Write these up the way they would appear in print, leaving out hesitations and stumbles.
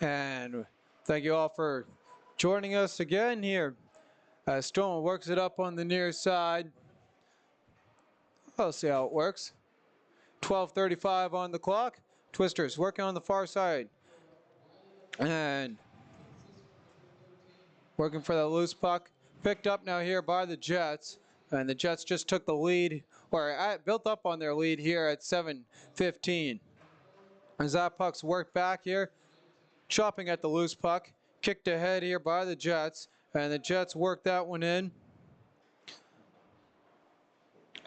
And thank you all for joining us again here. Stonewall works it up on the near side. I'll see how it works. 12:35 on the clock. Twisters working on the far side. And working for the loose puck. Picked up now here by the Jets. And the Jets just took the lead, or built up on their lead here at 7:15. As that puck's worked back here, chopping at the loose puck. Kicked ahead here by the Jets. And the Jets work that one in.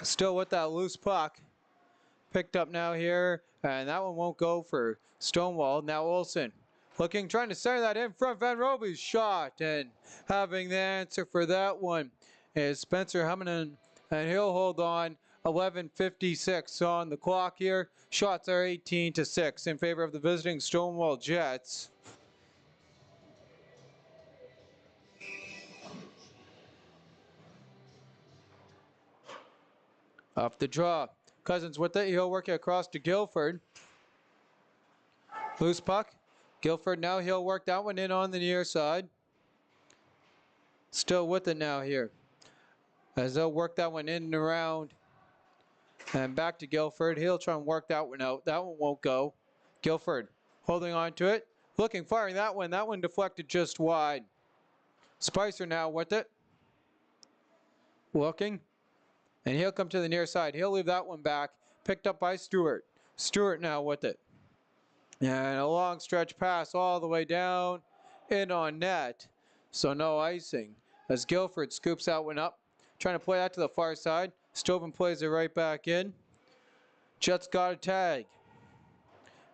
Still with that loose puck. Picked up now here, and that one won't go for Stonewall. Now Olsen looking, trying to center that in front. Van Roby's shot, and having the answer for that one is Spencer Hemminen, and he'll hold on. 11:56 on the clock here. Shots are 18-6 in favor of the visiting Stonewall Jets. Off the draw. Cousins with it. He'll work it across to Guilford. Loose puck. Guilford now he'll work that one in on the near side. Still with it now here. As they'll work that one in and around. And back to Guilford. He'll try and work that one out. That one won't go. Guilford holding on to it. Looking, firing that one. That one deflected just wide. Spicer now with it. Looking. And he'll come to the near side. He'll leave that one back. Picked up by Stewart. Stewart now with it. And a long stretch pass all the way down. In on net. So no icing. As Guilford scoops that one up. Trying to play that to the far side. Stoven plays it right back in. Jets got a tag.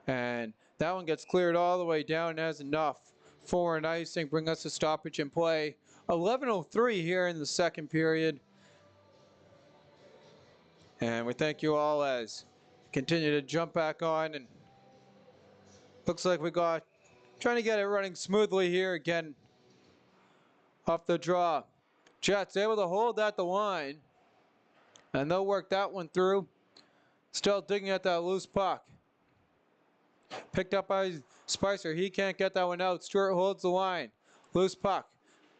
And that one gets cleared all the way down and has enough for an icing. Bring us a stoppage in play. 11:03 here in the second period. And we thank you all as we continue to jump back on, and looks like we got trying to get it running smoothly here again. Off the draw. Jets able to hold at the line, and they'll work that one through. Still digging at that loose puck. Picked up by Spicer. He can't get that one out. Stewart holds the line. Loose puck.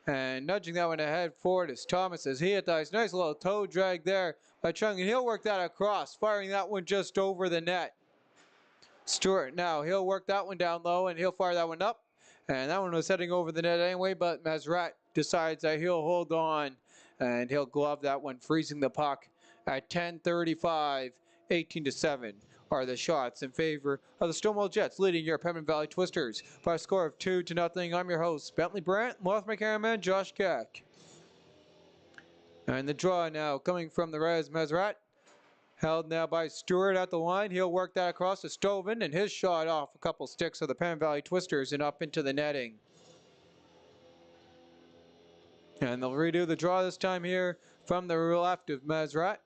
And nudging that one ahead forward is Thomas as he hit that nice little toe drag there by Chung, and he'll work that across, firing that one just over the net. Stewart now, he'll work that one down low, and he'll fire that one up. And that one was heading over the net anyway, but Mesrat decides that he'll hold on, and he'll glove that one, freezing the puck at 10:35, 18-7. Are the shots in favor of the Stonewall Jets, leading your Pembina Valley Twisters by a score of 2-0. I'm your host, Bentley Brandt, along with my cameraman, Josh Keck. And the draw now coming from the Rez Mesrat. Held now by Stewart at the line. He'll work that across to Stoven, and his shot off a couple sticks of the Pembina Valley Twisters and up into the netting. And they'll redo the draw this time here from the left of Mesrat.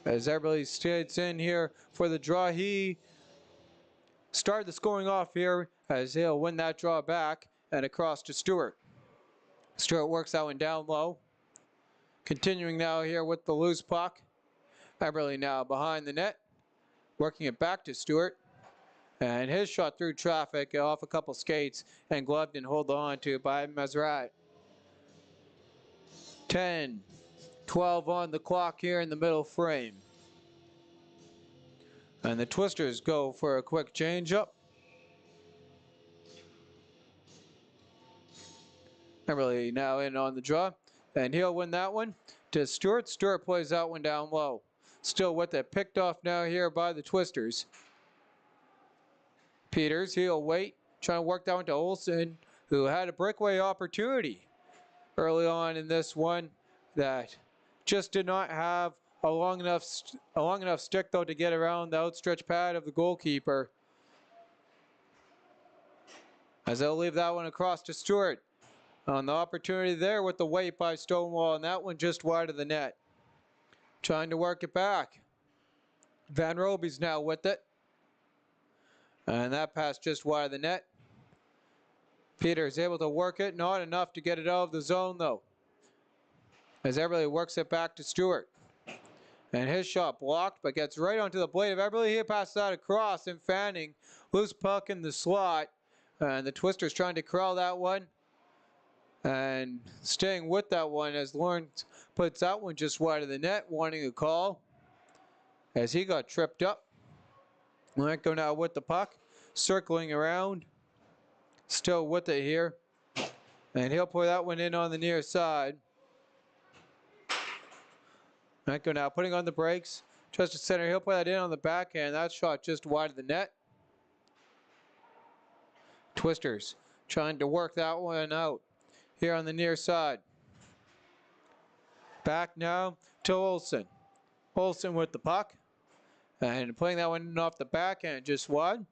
As everybody stays in here for the draw, he started the scoring off here as he'll win that draw back and across to Stewart. Stewart works that one down low. Continuing now here with the loose puck. Eberly now behind the net. Working it back to Stewart. And his shot through traffic off a couple skates and gloved and held on to by Mesrat. 10-12 on the clock here in the middle frame. And the Twisters go for a quick change-up. Eberly now in on the draw. And he'll win that one to Stewart. Stewart plays that one down low. Still with it. Picked off now here by the Twisters. Peters, he'll wait. Trying to work that one to Olsen, who had a breakaway opportunity early on in this one that just did not have a long enough stick, though, to get around the outstretched pad of the goalkeeper. As they'll leave that one across to Stewart. On the opportunity there with the weight by Stonewall, and that one just wide of the net. Trying to work it back. Van Roby's now with it. And that pass just wide of the net. Peters able to work it, not enough to get it out of the zone though. As everybody works it back to Stewart. And his shot blocked, but gets right onto the blade of Eberle. He passes that across, and Fanning, loose puck in the slot. And the Twisters trying to corral that one. And staying with that one as Lawrence puts that one just wide of the net, wanting a call. As he got tripped up. Lenko now with the puck, circling around. Still with it here. And he'll play that one in on the near side. Lenko now putting on the brakes. Tries to center. He'll play that in on the backhand. That shot just wide of the net. Twisters trying to work that one out here on the near side. Back now to Olsen. Olsen with the puck. And playing that one off the backhand just wide.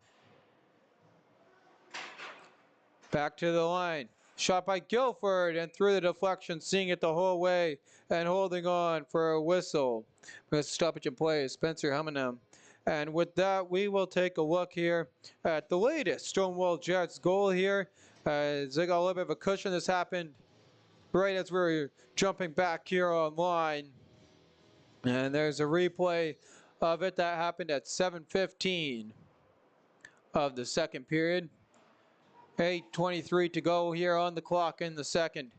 Back to the line. Shot by Guilford and through the deflection, seeing it the whole way and holding on for a whistle. Because stoppage in play is Spencer Hummenham. And with that, we will take a look here at the latest Stonewall Jets goal here. As they got a little bit of a cushion. This happened right as we were jumping back here online. And there's a replay of it that happened at 7:15 of the second period. 8:23 to go here on the clock in the second.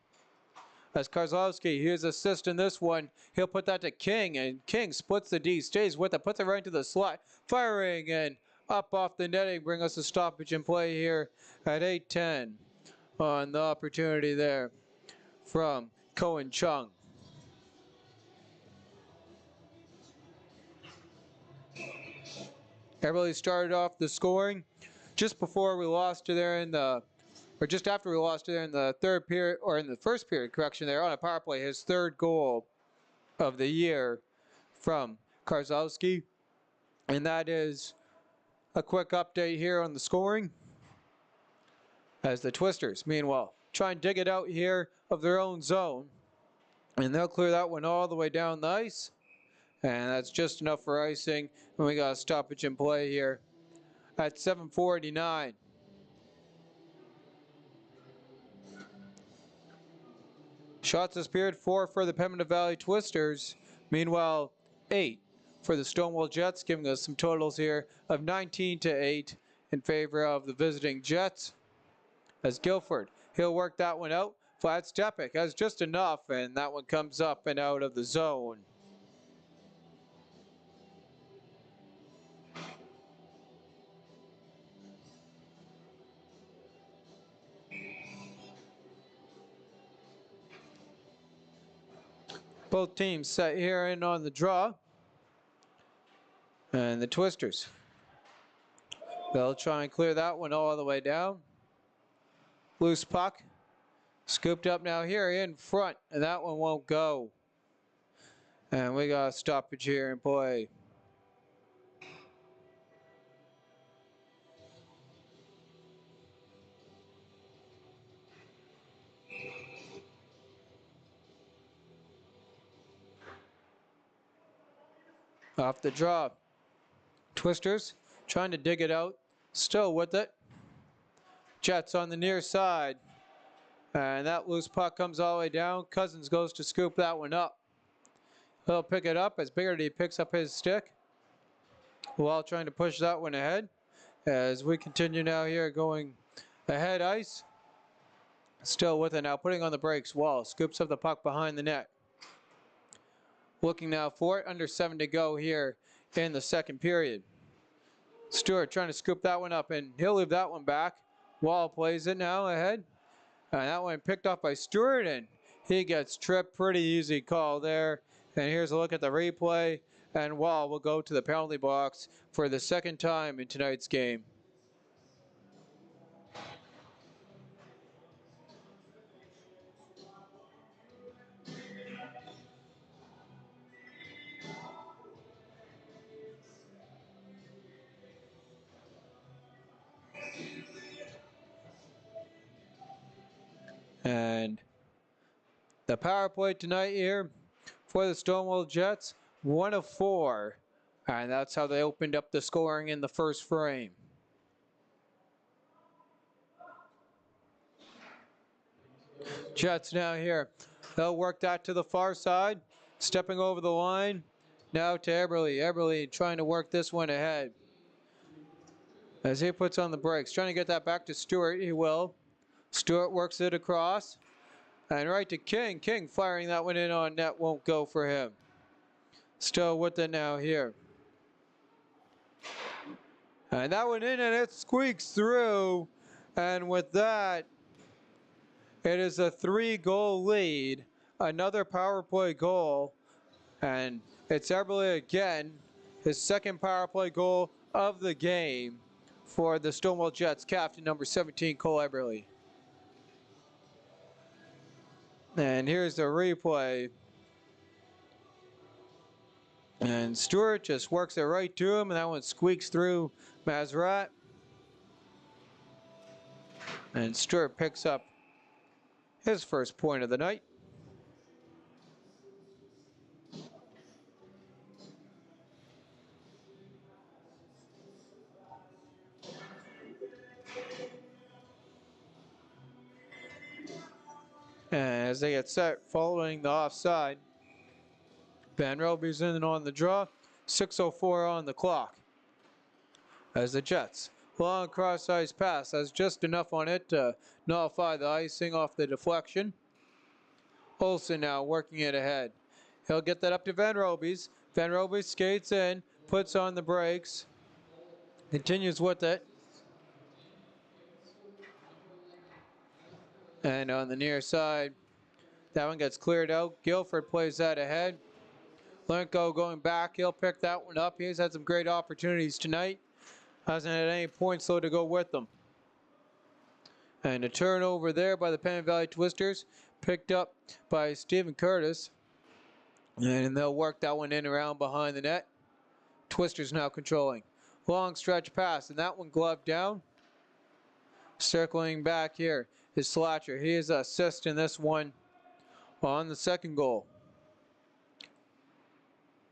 As Kozlowski, here's assist in this one. He'll put that to King, and King splits the D, stays with it, puts it right into the slot. Firing and up off the netting, bring us a stoppage in play here at 8:10 on the opportunity there from Cohen Chung. Everybody started off the scoring just before we lost to there in the, or just after we lost to there in the third period, or in the first period, correction there, on a power play, his third goal of the year from Kozlowski. And that is a quick update here on the scoring. As the Twisters, meanwhile, try and dig it out here of their own zone. And they'll clear that one all the way down the ice. And that's just enough for icing. And we got a stoppage in play here at 7:49. Shots this period, 4 for the Pembina Valley Twisters. Meanwhile, 8 for the Stonewall Jets, giving us some totals here of 19-8 in favor of the visiting Jets. As Guilford, he'll work that one out. Flat Stepik has just enough, and that one comes up and out of the zone. Both teams set here in on the draw. And the Twisters, they'll try and clear that one all the way down. Loose puck. Scooped up now here in front, and that one won't go. And we got a stoppage here in play. Off the draw. Twisters trying to dig it out. Still with it. Jets on the near side. And that loose puck comes all the way down. Cousins goes to scoop that one up. He'll pick it up as Biggerty picks up his stick while trying to push that one ahead. As we continue now here going ahead ice. Still with it now, putting on the brakes. Wall scoops up the puck behind the net. Looking now for it, under 7 to go here in the second period. Stewart trying to scoop that one up, and he'll leave that one back. Wall plays it now ahead. And that one picked off by Stewart, and he gets tripped. Pretty easy call there. And here's a look at the replay. And Wall will go to the penalty box for the second time in tonight's game. And the power play tonight here for the Stonewall Jets, 1 of 4. And that's how they opened up the scoring in the first frame. Jets now here. They'll work that to the far side. Stepping over the line Now to Eberle. Eberle trying to work this one ahead. As he puts on the brakes. Trying to get that back to Stewart. He will. Stewart works it across. And right to King. King firing that one in on net. Won't go for him. Still with it now here. And that one in and it squeaks through. And with that, it is a 3-goal lead. Another power play goal. And it's Eberle again. His second power play goal of the game for the Stonewall Jets, captain number 17, Cole Eberle. And here's the replay. And Stewart just works it right to him, and that one squeaks through Mazrat. And Stewart picks up his first point of the night. And as they get set following the offside, Van Roby's in on the draw, 6:04 on the clock. As the Jets, long cross-ice pass, has just enough on it to nullify the icing off the deflection. Olsen now working it ahead. He'll get that up to Van Roby's. Van Roby skates in, puts on the brakes, continues with it. And on the near side, that one gets cleared out. Guilford plays that ahead. Lenko going back, he'll pick that one up. He's had some great opportunities tonight. Hasn't had any points though to go with them. And a turnover there by the Pembina Valley Twisters, picked up by Stephen Curtis. And they'll work that one in around behind the net. Twisters now controlling. Long stretch pass, and that one gloved down. Circling back here is Slatcher. He is assist in this one on the second goal.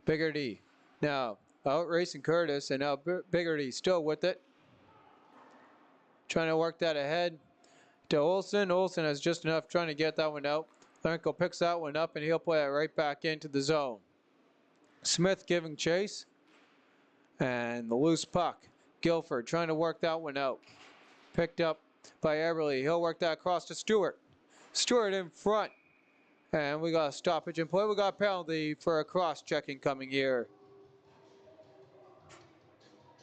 Biggerty now out racing Curtis, and now Biggerty still with it. Trying to work that ahead to Olsen. Olsen has just enough trying to get that one out. Lenko picks that one up, and he'll play it right back into the zone. Smith giving chase. And the loose puck. Guilford trying to work that one out. Picked up by Eberle. He'll work that across to Stewart. Stewart in front. And we got a stoppage in play. We got a penalty for a cross-checking coming here.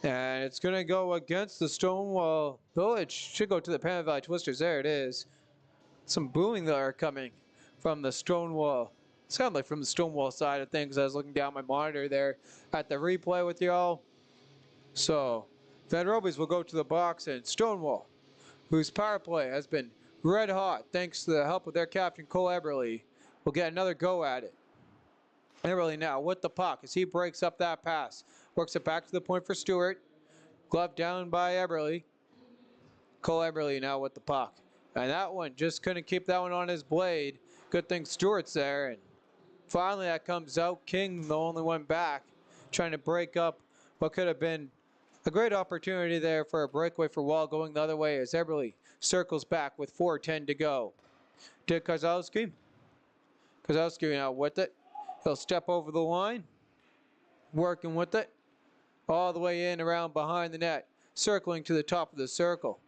And it's going to go against the Stonewall Village. Should go to the Pembina Valley Twisters. There it is. Some booing there coming from the Stonewall. Sound like from the Stonewall side of things. I was looking down my monitor there at the replay with y'all. So, Van Roby's will go to the box, and Stonewall, whose power play has been red hot thanks to the help of their captain Cole Eberle, will get another go at it. Eberle now with the puck as he breaks up that pass. Works it back to the point for Stewart. Glove down by Eberle. Cole Eberle now with the puck. And that one just couldn't keep that one on his blade. Good thing Stewart's there. And finally that comes out. King, the only one back, trying to break up what could have been a great opportunity there for a breakaway for Wall, going the other way as Eberle circles back with 4:10 to go. To Kozlowski. Kozlowski now with it. He'll step over the line. Working with it. All the way in around behind the net. Circling to the top of the circle.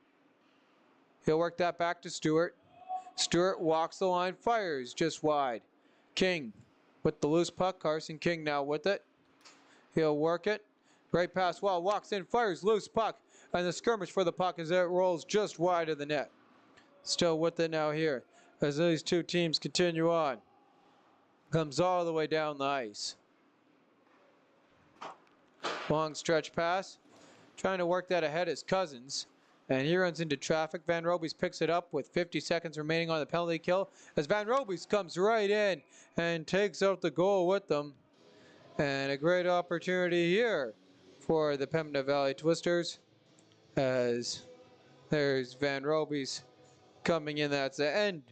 He'll work that back to Stewart. Stewart walks the line, fires just wide. King with the loose puck. Carson King now with it. He'll work it. Right past Wall, walks in, fires, loose puck. And the skirmish for the puck as it rolls just wide of the net. Still with it now here as these two teams continue on. Comes all the way down the ice. Long stretch pass. Trying to work that ahead is Cousins. And he runs into traffic. Van Roby's picks it up with 50 seconds remaining on the penalty kill. As Van Roby's comes right in and takes out the goal with them. And a great opportunity here for the Pembina Valley Twisters. As there's Van Roby's coming in. That's the end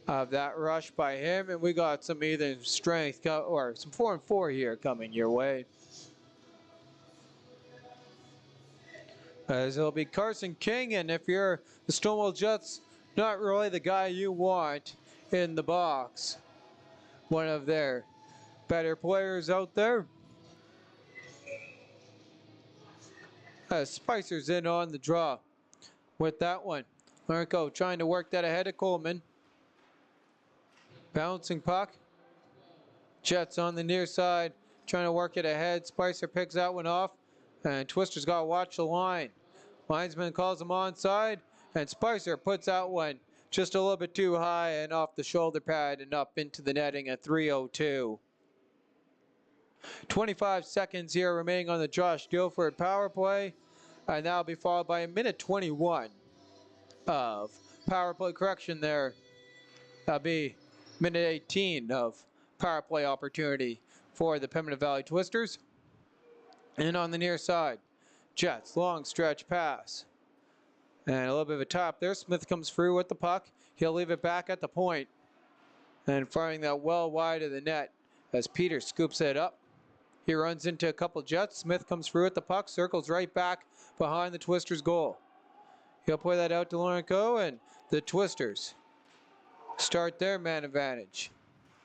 of that rush by him. And we got some either strength or some 4-4 here coming your way. As it'll be Carson King, and if you're the Stonewall Jets, not really the guy you want in the box. One of their better players out there. Spicer's in on the draw with that one. Marco trying to work that ahead of Coleman. Bouncing puck. Jets on the near side, trying to work it ahead. Spicer picks that one off, and Twister's got to watch the line. Linesman calls him onside, and Spicer puts that one just a little bit too high and off the shoulder pad and up into the netting at 3:02. 25 seconds here remaining on the Josh Guilford power play, and that'll be followed by a minute 21 of power play correction there. That'll be minute 18 of power play opportunity for the Pembina Valley Twisters. And on the near side, Jets, long stretch pass. And a little bit of a top there. Smith comes through with the puck. He'll leave it back at the point. And firing that well wide of the net as Peter scoops it up. He runs into a couple Jets. Smith comes through with the puck, circles right back behind the Twisters' goal. He'll play that out to Laurenco, and the Twisters start their man advantage.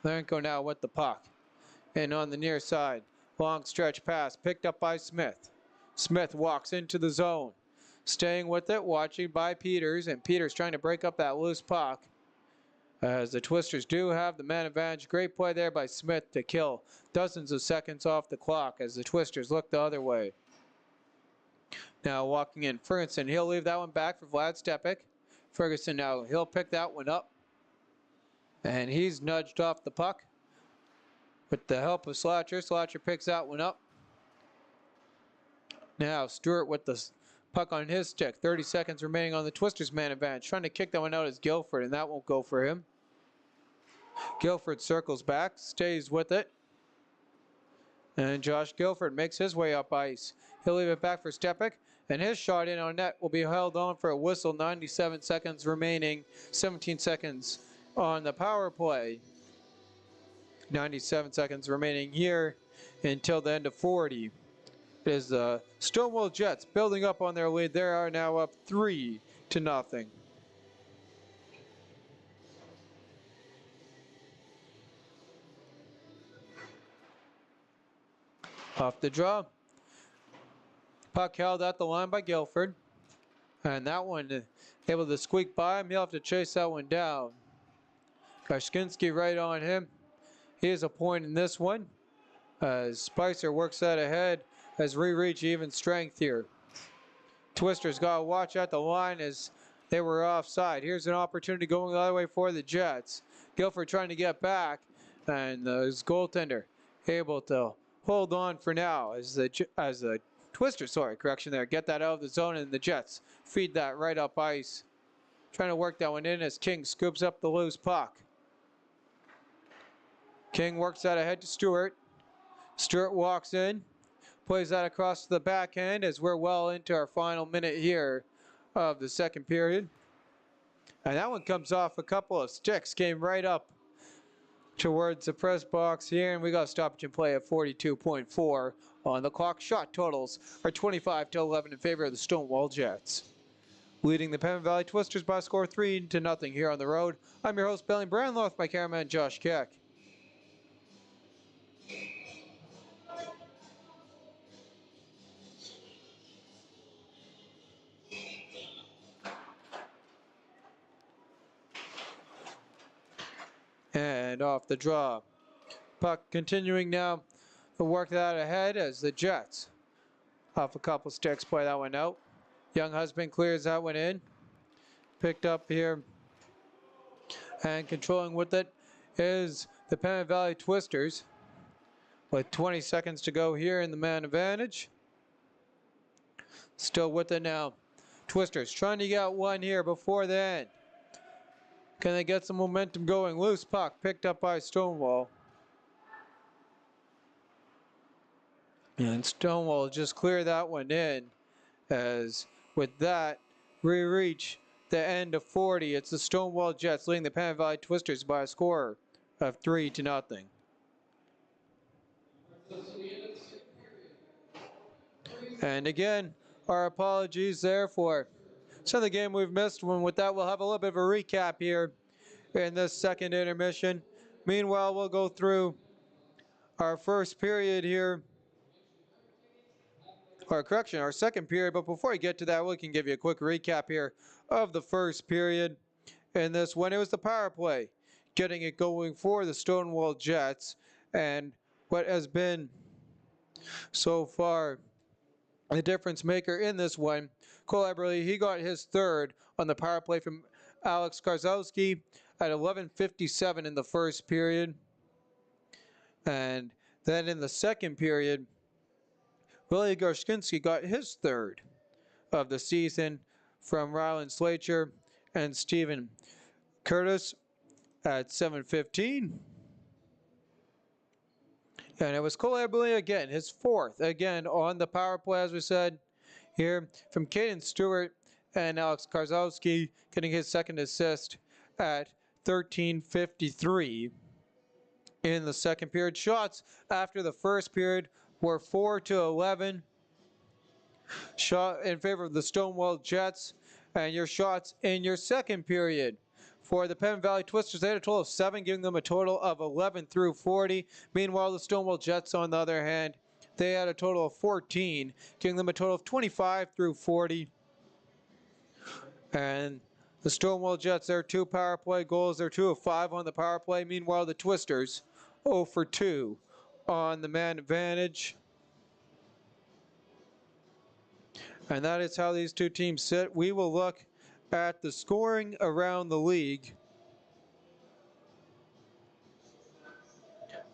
Laurenco now with the puck. And on the near side, long stretch pass picked up by Smith. Smith walks into the zone. Staying with it, watching by Peters, and Peters trying to break up that loose puck. As the Twisters do have the man advantage. Great play there by Smith to kill dozens of seconds off the clock as the Twisters look the other way. Now walking in Ferguson, he'll leave that one back for Vlad Stepik. Ferguson now, he'll pick that one up. And he's nudged off the puck with the help of Slatcher. Slatcher picks that one up. Now Stewart with the puck on his stick. 30 seconds remaining on the Twisters' man advantage. Trying to kick that one out is Guilford, and that won't go for him. Guilford circles back, stays with it. And Josh Guilford makes his way up ice. He'll leave it back for Stepik, and his shot in on net will be held on for a whistle. 97 seconds remaining, 17 seconds on the power play. 97 seconds remaining here until the end of 40. It is the Stonewall Jets building up on their lead. They are now up 3-0. Off the draw. Puck held at the line by Guilford. And that one able to squeak by him. He'll have to chase that one down. Kashkinski right on him. He is a point in this one. As Spicer works that ahead as we reach even strength here. Twisters got to watch at the line as they were offside. Here's an opportunity going the other way for the Jets. Guilford trying to get back, and his goaltender able to hold on for now as the Twisters, get that out of the zone, and the Jets feed that right up ice. Trying to work that one in as King scoops up the loose puck. King works that ahead to Stewart. Stewart walks in, plays that across the backhand as we're well into our final minute here of the second period. And that one comes off a couple of sticks, came right up towards the press box here, and we got a stoppage and play at 42.4 on the clock. Shot totals are 25-11 in favor of the Stonewall Jets. Leading the Pembina Valley Twisters by a score 3-0 here on the road. I'm your host, Billy Brandlow, with my cameraman, Josh Keck. And off the draw. Puck continuing now to work that ahead as the Jets, off a couple sticks, play that one out. Young Husband clears that one in. Picked up here. And controlling with it is the Pembina Valley Twisters. With 20 seconds to go here in the man advantage. Still with it now. Twisters trying to get one here before the end. Can they get some momentum going? Loose puck picked up by Stonewall. And Stonewall just clear that one in. As with that, we reach the end of 40. It's the Stonewall Jets leading the Pembina Valley Twisters by a score of 3-0. And again, our apologies there for some of the game we've missed. With that, we'll have a little bit of a recap here in this second intermission. Meanwhile, we'll go through our first period here, or correction, our second period. But before I get to that, we can give you a quick recap here of the first period. In this one, it was the power play getting it going for the Stonewall Jets. And what has been so far the difference maker in this one, Cole Eberle, he got his third on the power play from Alex Karzowski at 11:57 in the first period. And then in the second period, Willie Gorskinski got his third of the season from Rylan Slater and Stephen Curtis at 7:15. And it was Cole Eberle again, his fourth, again on the power play, as we said here, from Caden Stewart and Alex Karzowski getting his second assist at 13:53 in the second period. Shots after the first period were 4-11 shot in favor of the Stonewall Jets. And your shots in your second period for the Penn Valley Twisters, they had a total of 7, giving them a total of 11 through 40. Meanwhile, the Stonewall Jets, on the other hand, they had a total of 14, giving them a total of 25 through 40. And the Stonewall Jets, their 2 power play goals, they're 2 of 5 on the power play. Meanwhile, the Twisters, 0 for 2 on the man advantage. And that is how these two teams sit. We will look at the scoring around the league,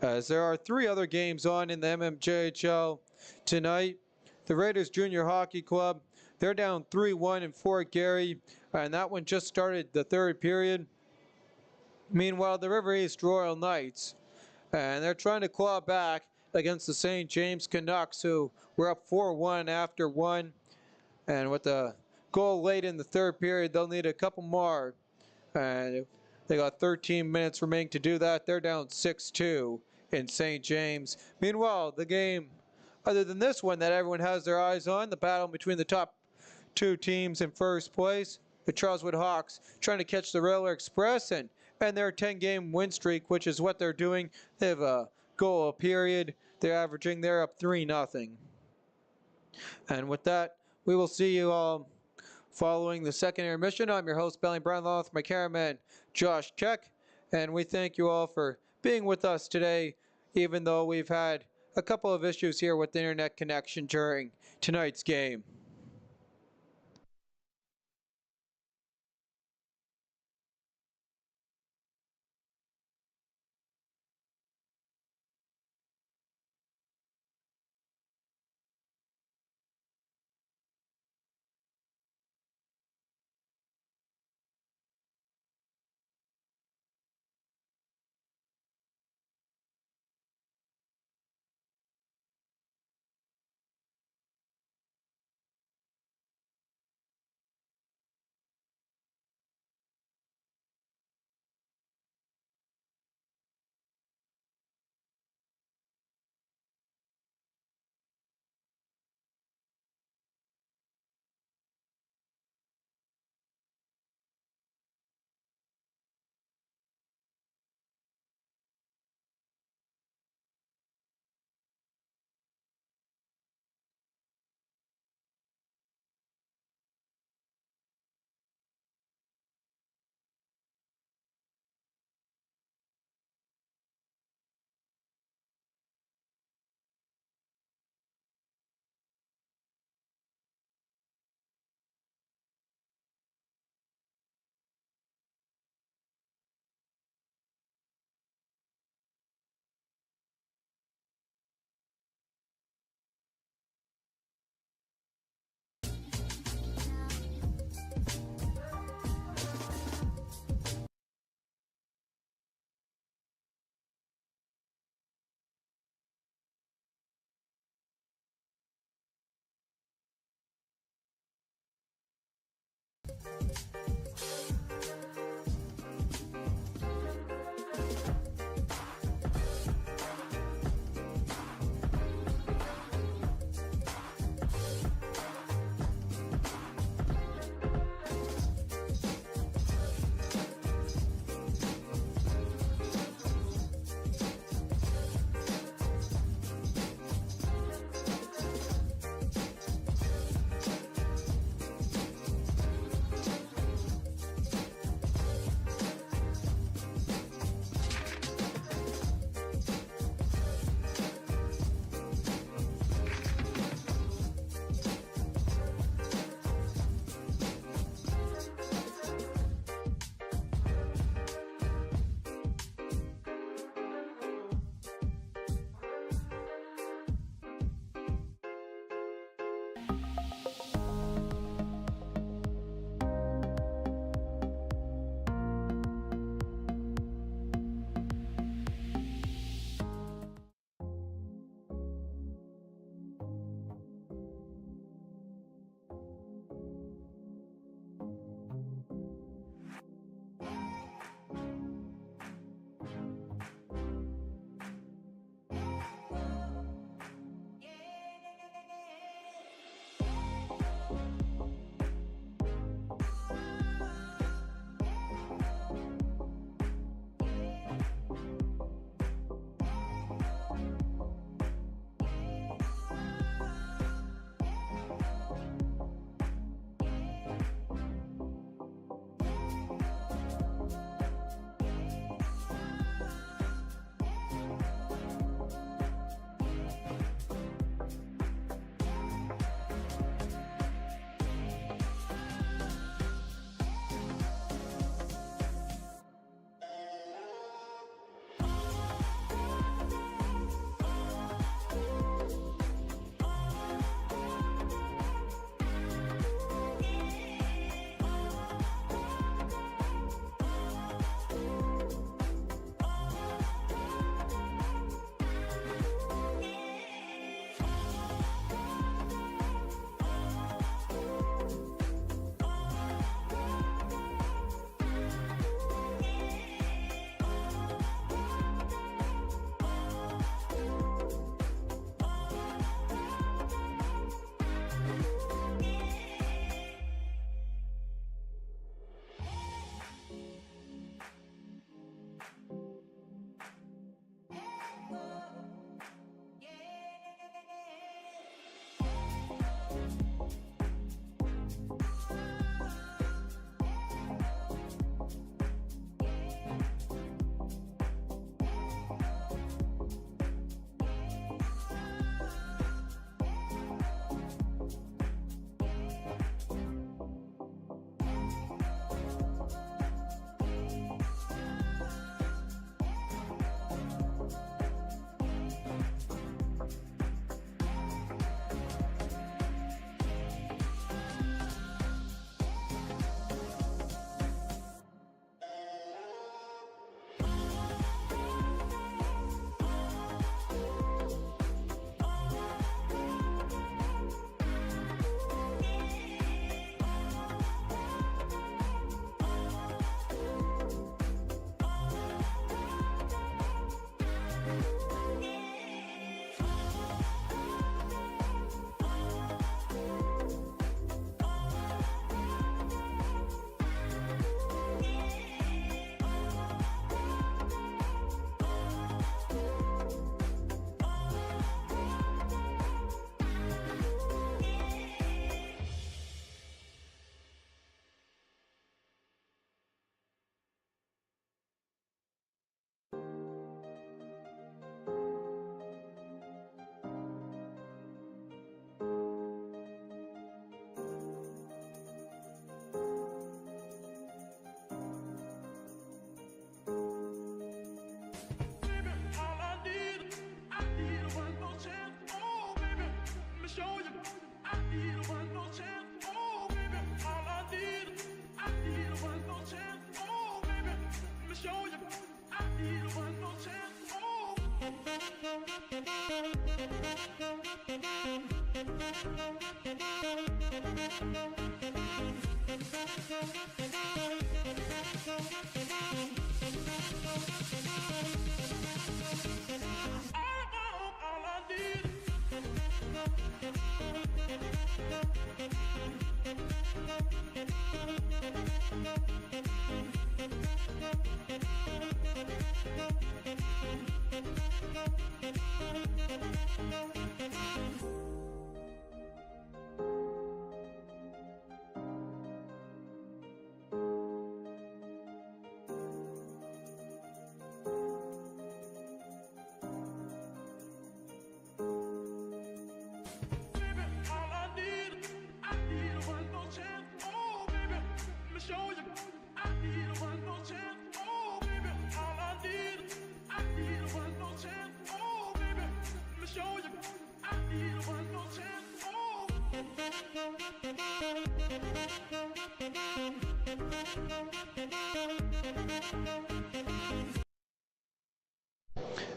as there are 3 other games on in the MMJHL tonight. The Raiders Junior Hockey Club, they're down 3-1 in Fort Garry, and that one just started the third period. Meanwhile, the River East Royal Knights, and they're trying to claw back against the St. James Canucks, who were up 4-1 after 1. And with the goal late in the third period, they'll need a couple more. And they got 13 minutes remaining to do that. They're down 6-2 in St. James. Meanwhile, the game, other than this one that everyone has their eyes on, the battle between the top 2 teams in first place, the Charleswood Hawks trying to catch the Railway Express and their 10-game win streak, which is what they're doing. They have a goal a period. They're up 3-0. And with that, we will see you all following the second intermission. I'm your host, Belly Brownlaw, with my cameraman, Josh Keck. And we thank you all for being with us today, even though we've had a couple of issues here with the internet connection during tonight's game.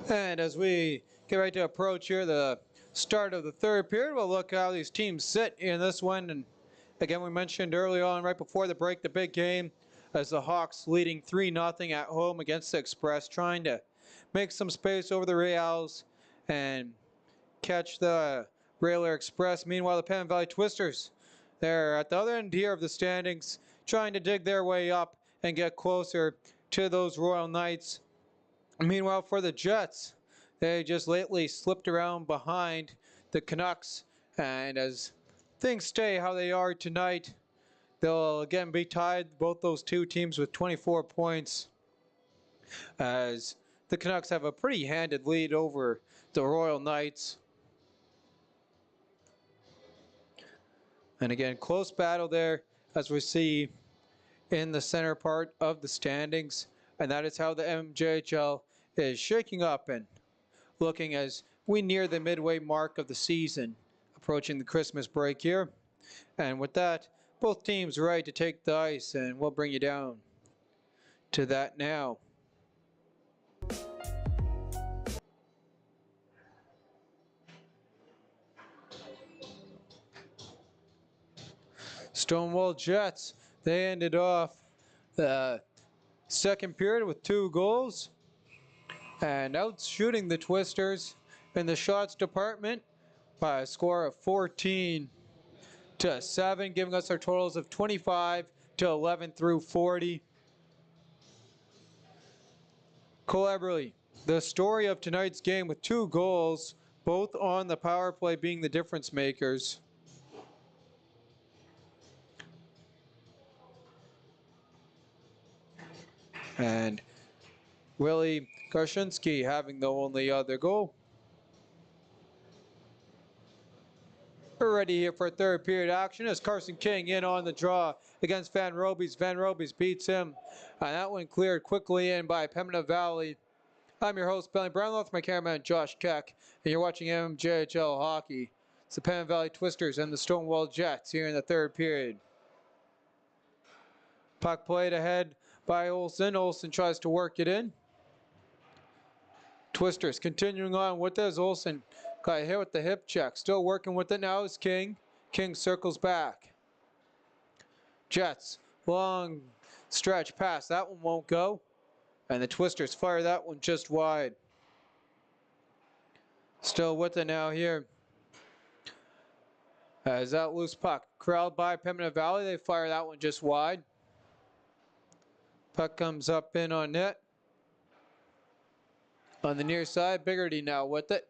And as we get ready to approach here the start of the third period, we'll look how these teams sit in this one. And again, we mentioned early on, right before the break, the big game as the Hawks leading 3-0 at home against the Express, trying to make some space over the Reals and catch the Railer Express. Meanwhile, the Penn Valley Twisters, they're at the other end here of the standings, trying to dig their way up and get closer to those Royal Knights. Meanwhile, for the Jets, they just lately slipped around behind the Canucks, and as things stay how they are tonight, they'll again be tied, both those two teams, with 24 points, as the Canucks have a pretty handed lead over the Royal Knights. And again, close battle there, as we see in the center part of the standings, and that is how the MJHL is shaking up and looking as we near the midway mark of the season, approaching the Christmas break here. And with that, both teams ready to take the ice, and we'll bring you down to that now. Stonewall Jets, they ended off the second period with 2 goals and out shooting the Twisters in the shots department by a score of 14-7, giving us our totals of 25 to 11 through 40. Cole Eberle, the story of tonight's game with 2 goals, both on the power play, being the difference makers. And Willie Karshinsky having the only other goal. We're ready here for third period action as Carson King in on the draw against Van Robies. Van Robies beats him, and that one cleared quickly in by Pembina Valley. I'm your host, Billy Brownlow, with my cameraman, Josh Keck, and you're watching MJHL Hockey. It's the Pembina Valley Twisters and the Stonewall Jets here in the third period. Puck played ahead by Olsen. Olsen tries to work it in. Twisters continuing on with this. Olsen got hit with the hip check. Still working with it now is King. King circles back. Jets, long stretch pass. That one won't go. And the Twisters fire that one just wide. Still with it now here. As that loose puck corralled by Pembina Valley. They fire that one just wide. Puck comes up in on net. On the near side, Biggerty now with it.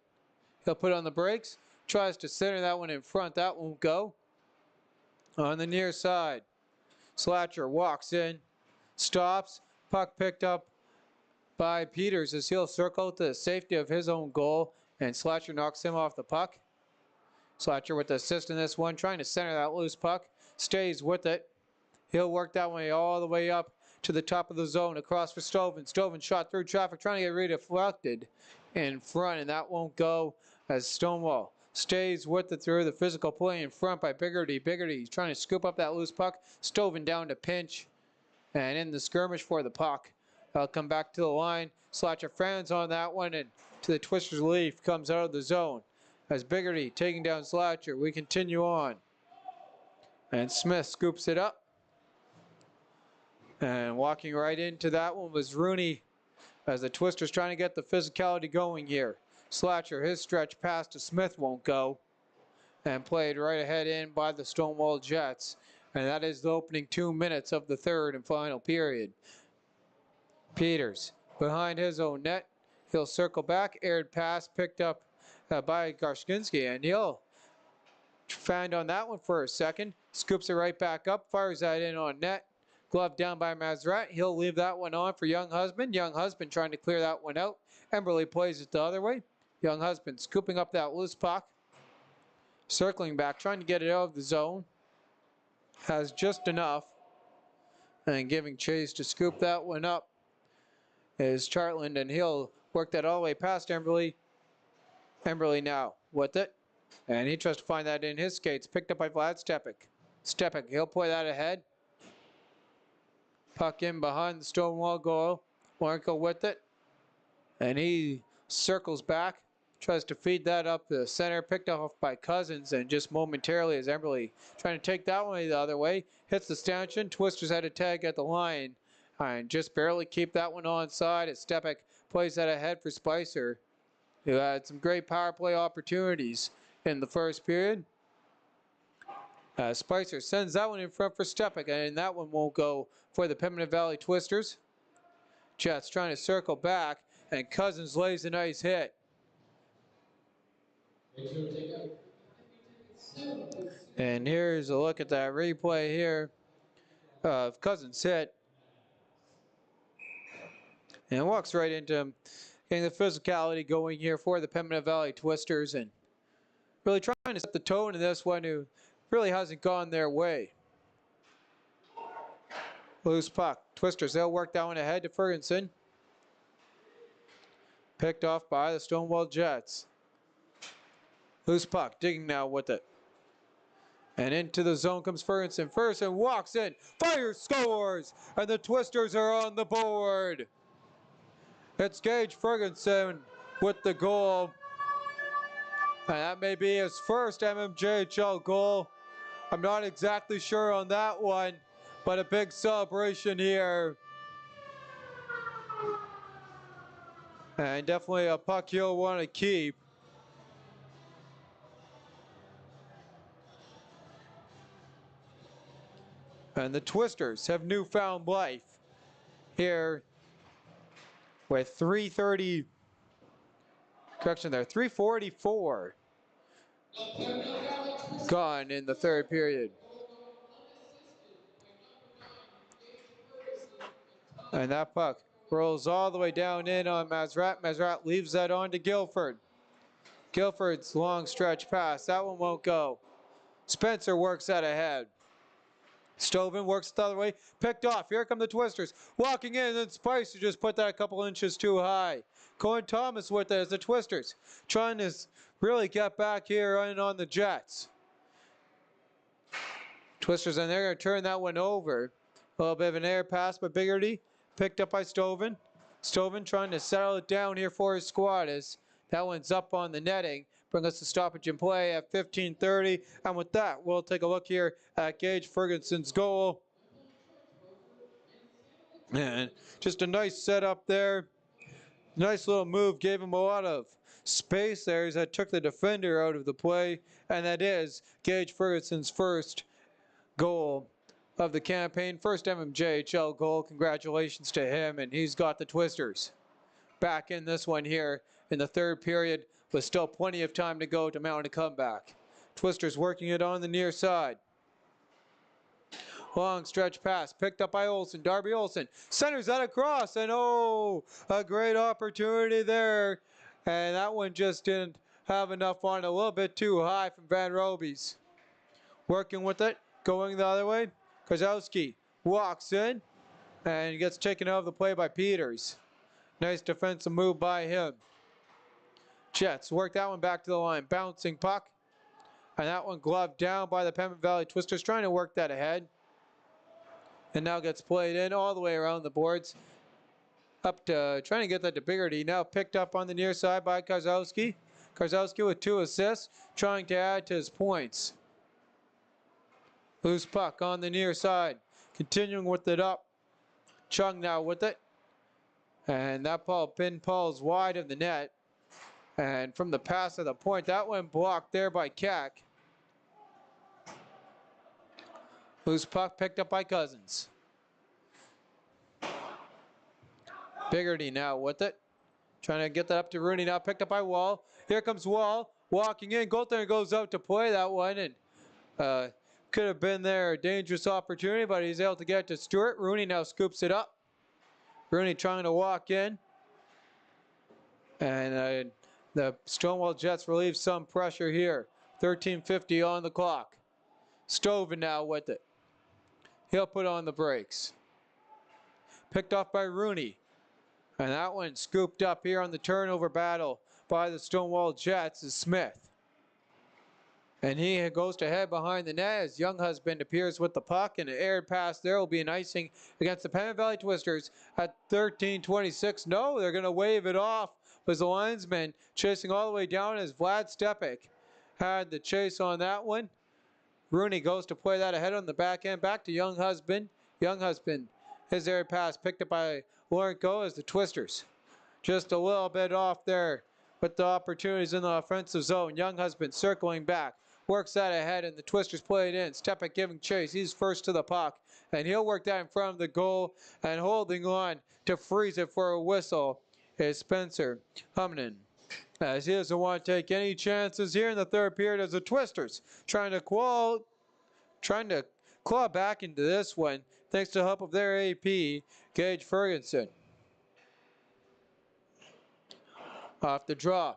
He'll put on the brakes. Tries to center that one in front. That won't go. On the near side, Slatcher walks in. Stops. Puck picked up by Peters as he'll circle to the safety of his own goal. And Slatcher knocks him off the puck. Slatcher with the assist in this one. Trying to center that loose puck. Stays with it. He'll work that one all the way up to the top of the zone, across for Stoven. Stoven shot through traffic, trying to get redeflected in front, and that won't go as Stonewall stays with it through the physical play in front by Biggerty. Biggerty trying to scoop up that loose puck. Stoven down to pinch. And in the skirmish for the puck. I'll come back to the line. Slatcher fans on that one, and to the Twisters relief comes out of the zone. As Biggerty taking down Slatcher, we continue on. And Smith scoops it up. And walking right into that one was Rooney, as the Twisters trying to get the physicality going here. Slatcher, his stretch pass to Smith won't go. And played right ahead in by the Stonewall Jets. And that is the opening 2 minutes of the third and final period. Peters behind his own net. He'll circle back. Aired pass picked up by Garshkinski, and he'll find on that one for a second. Scoops it right back up. Fires that in on net. Glove down by Mazrat. He'll leave that one on for Young Husband. Young Husband trying to clear that one out. Emberley plays it the other way. Young Husband scooping up that loose puck. Circling back, trying to get it out of the zone. Has just enough. And giving chase to scoop that one up is Chartland, and he'll work that all the way past Emberley. Emberley now with it. And he tries to find that in his skates. Picked up by Vlad Stepik. Stepik, he'll play that ahead. Puck in behind the Stonewall goal. Warnko with it. And he circles back. Tries to feed that up the center. Picked off by Cousins. And just momentarily as Emberley trying to take that one the other way. Hits the stanchion. Twisters had a tag at the line. And just barely keep that one onside as Stepik plays that ahead for Spicer, who had some great power play opportunities in the first period. Spicer sends that one in front for Stepik, and that one won't go for the Pembina Valley Twisters. Jets trying to circle back, and Cousins lays a nice hit. And here's a look at that replay here of Cousins' hit. And walks right into him. Getting the physicality going here for the Pembina Valley Twisters, and really trying to set the tone in this one, who really hasn't gone their way. Loose puck. Twisters, they'll work that one ahead to Ferguson. Picked off by the Stonewall Jets. Loose puck, digging now with it. And into the zone comes Ferguson. Ferguson walks in, fires, scores, and the Twisters are on the board. It's Gage Ferguson with the goal. And that may be his first MMJHL goal. I'm not exactly sure on that one, but a big celebration here. And definitely a puck he'll want to keep. And the Twisters have newfound life here with 344 gone in the third period. And that puck rolls all the way down in on Mazrat. Mazrat leaves that on to Guilford. Guilford's long stretch pass. That one won't go. Spencer works that ahead. Stoven works the other way. Picked off. Here come the Twisters. Walking in, and then Spicer just put that a couple inches too high. Cohen Thomas with it as the Twisters trying to really get back here on the Jets. Twisters, and they're going to turn that one over. A little bit of an air pass by Biggerty. Picked up by Stoven. Stoven trying to settle it down here for his squad as that one's up on the netting. Bring us to stoppage in play at 15:30. And with that, we'll take a look here at Gage Ferguson's goal. And just a nice setup there. Nice little move. Gave him a lot of space there as that took the defender out of the play. And that is Gage Ferguson's first goal of the campaign. First MMJHL goal. Congratulations to him. And he's got the Twisters back in this one here in the third period, with still plenty of time to go to mount a comeback. Twisters working it on the near side. Long stretch pass picked up by Olsen. Darby Olsen centers that across, and oh, a great opportunity there. And that one just didn't have enough on it. A little bit too high from Van Robies. Working with it, going the other way. Kozowski walks in and gets taken out of the play by Peters. Nice defensive move by him. Jets work that one back to the line. Bouncing puck. And that one gloved down by the Pembina Valley Twisters, trying to work that ahead. And now gets played in all the way around the boards. Up to, trying to get that to Biggerty. Now picked up on the near side by Karzowski. Karzowski with 2 assists, trying to add to his points. Loose puck on the near side. Continuing with it up. Chung now with it. And that ball pinballs wide of the net. And from the pass of the point, that one blocked there by Keck. Loose puck picked up by Cousins. Biggerty now with it. Trying to get that up to Rooney now. Picked up by Wall. Here comes Wall. Walking in. Goaltender goes out to play that one. And could have been there a dangerous opportunity, but he's able to get it to Stewart. Rooney now scoops it up. Rooney trying to walk in. And the Stonewall Jets relieve some pressure here. 13:50 on the clock. Stoven now with it. He'll put on the brakes. Picked off by Rooney. And that one scooped up here on the turnover battle by the Stonewall Jets is Smith. And he goes to head behind the net as Younghusband appears with the puck, and an aired pass there will be an icing against the Pembina Valley Twisters at 13:26. No, they're going to wave it off as the linesman chasing all the way down as Vlad Stepik had the chase on that one. Rooney goes to play that ahead on the back end, back to Younghusband. Younghusband, his aired pass picked up by Lawrenco as the Twisters. Just a little bit off there with the opportunities in the offensive zone. Younghusband circling back. Works that ahead, and the Twisters play it in. Stepik giving chase. He's first to the puck, and he'll work that in front of the goal, and holding on to freeze it for a whistle is Spencer Humnan. As he doesn't want to take any chances here in the third period as the Twisters trying to claw back into this one thanks to the help of their AP, Gage Ferguson. Off the draw.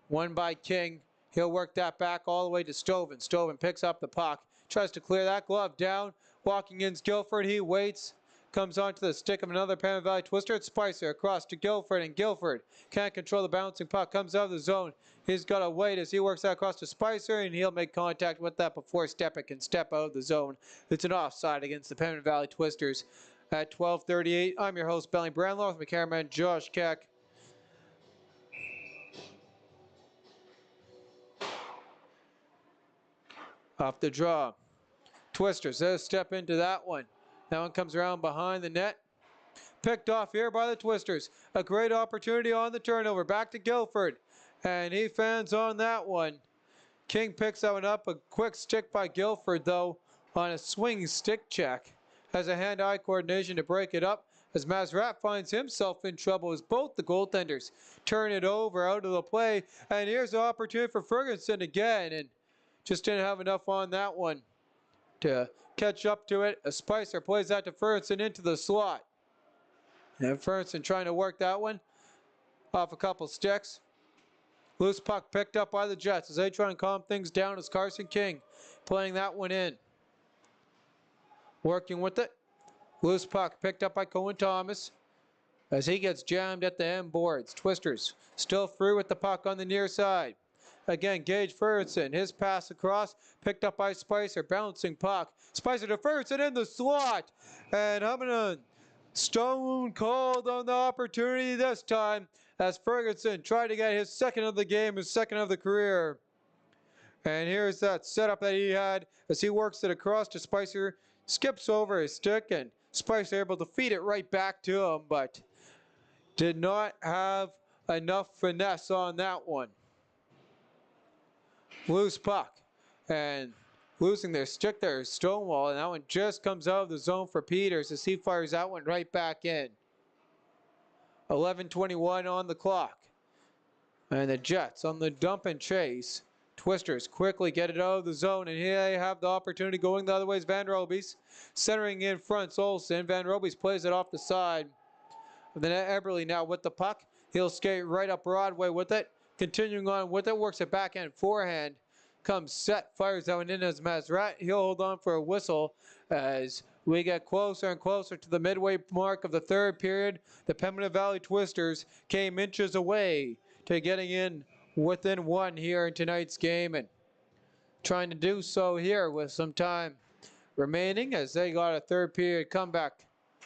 Won by King. He'll work that back all the way to Stoven. Stoven picks up the puck. Tries to clear that glove down. Walking in Guilford. He waits. Comes onto the stick of another Pembina Valley Twister. It's Spicer across to Guilford. And Guilford can't control the bouncing puck. Comes out of the zone. He's got to wait as he works that across to Spicer. And he'll make contact with that before Stepik can step out of the zone. It's an offside against the Pembina Valley Twisters at 12:38. I'm your host, Benny Brandlaw, with my cameraman, Josh Keck. Off the draw. Twisters, they'll step into that one. That one comes around behind the net. Picked off here by the Twisters. A great opportunity on the turnover. Back to Guilford. And he fans on that one. King picks that one up. A quick stick by Guilford, though, on a swing stick check. Has a hand-eye coordination to break it up. As Mazrat finds himself in trouble as both the goaltenders turn it over out of the play. And here's the opportunity for Ferguson again. And just didn't have enough on that one to catch up to it. A Spicer plays that to Ferguson into the slot. And Ferguson trying to work that one off a couple sticks. Loose puck picked up by the Jets as they try and calm things down as Carson King playing that one in. Working with it. Loose puck picked up by Cohen Thomas as he gets jammed at the end boards. Twisters still free with the puck on the near side. Again, Gage Ferguson, his pass across, picked up by Spicer, bouncing puck. Spicer to Ferguson in the slot. And Humnan Stone called on the opportunity this time as Ferguson tried to get his second of the game, his second of the career. And here's that setup that he had as he works it across to Spicer, skips over his stick, and Spicer able to feed it right back to him, but did not have enough finesse on that one. Loose puck, and losing their stick there is Stonewall, and that one just comes out of the zone for Peters as he fires that one right back in. 11:21 on the clock. And the Jets on the dump and chase. Twisters quickly get it out of the zone, and here they have the opportunity going the other way is Van Robies. Centering in front, Olsen. Van Robies plays it off the side. And then Eberle now with the puck. He'll skate right up Broadway with it. Continuing on with it, works it backhand, forehand. Comes set, fires that one in as Mazrat. He'll hold on for a whistle as we get closer and closer to the midway mark of the third period. The Pembina Valley Twisters came inches away to getting in within one here in tonight's game, and trying to do so here with some time remaining as they got a third period comeback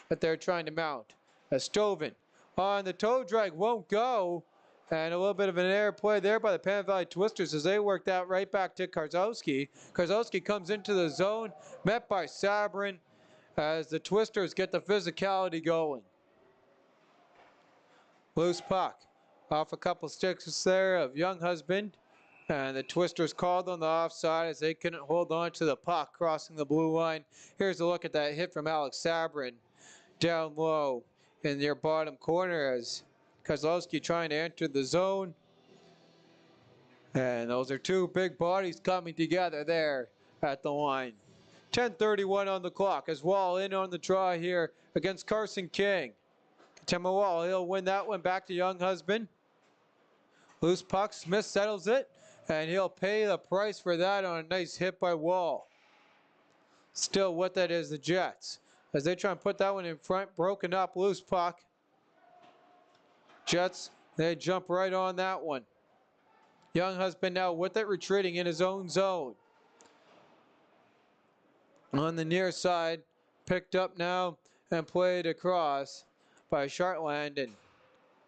that they're trying to mount. As Stoven on the toe drag won't go, and a little bit of an air play there by the Pembina Valley Twisters as they work that right back to Karzowski. Karzowski comes into the zone, met by Sabrin as the Twisters get the physicality going. Loose puck off a couple sticks there of Young Husband, and the Twisters called on the offside as they couldn't hold on to the puck crossing the blue line. Here's a look at that hit from Alex Sabrin down low in their bottom corner as Kozlowski trying to enter the zone. And those are two big bodies coming together there at the line. 10:31 on the clock as Wall in on the draw here against Carson King. Tim Wall, he'll win that one back to Young Husband. Loose puck, Smith settles it, and he'll pay the price for that on a nice hit by Wall. Still with it is the Jets as they try and put that one in front, broken up, loose puck. Jets, they jump right on that one. Young Husband now with it, retreating in his own zone. On the near side, picked up now and played across by Shartland, and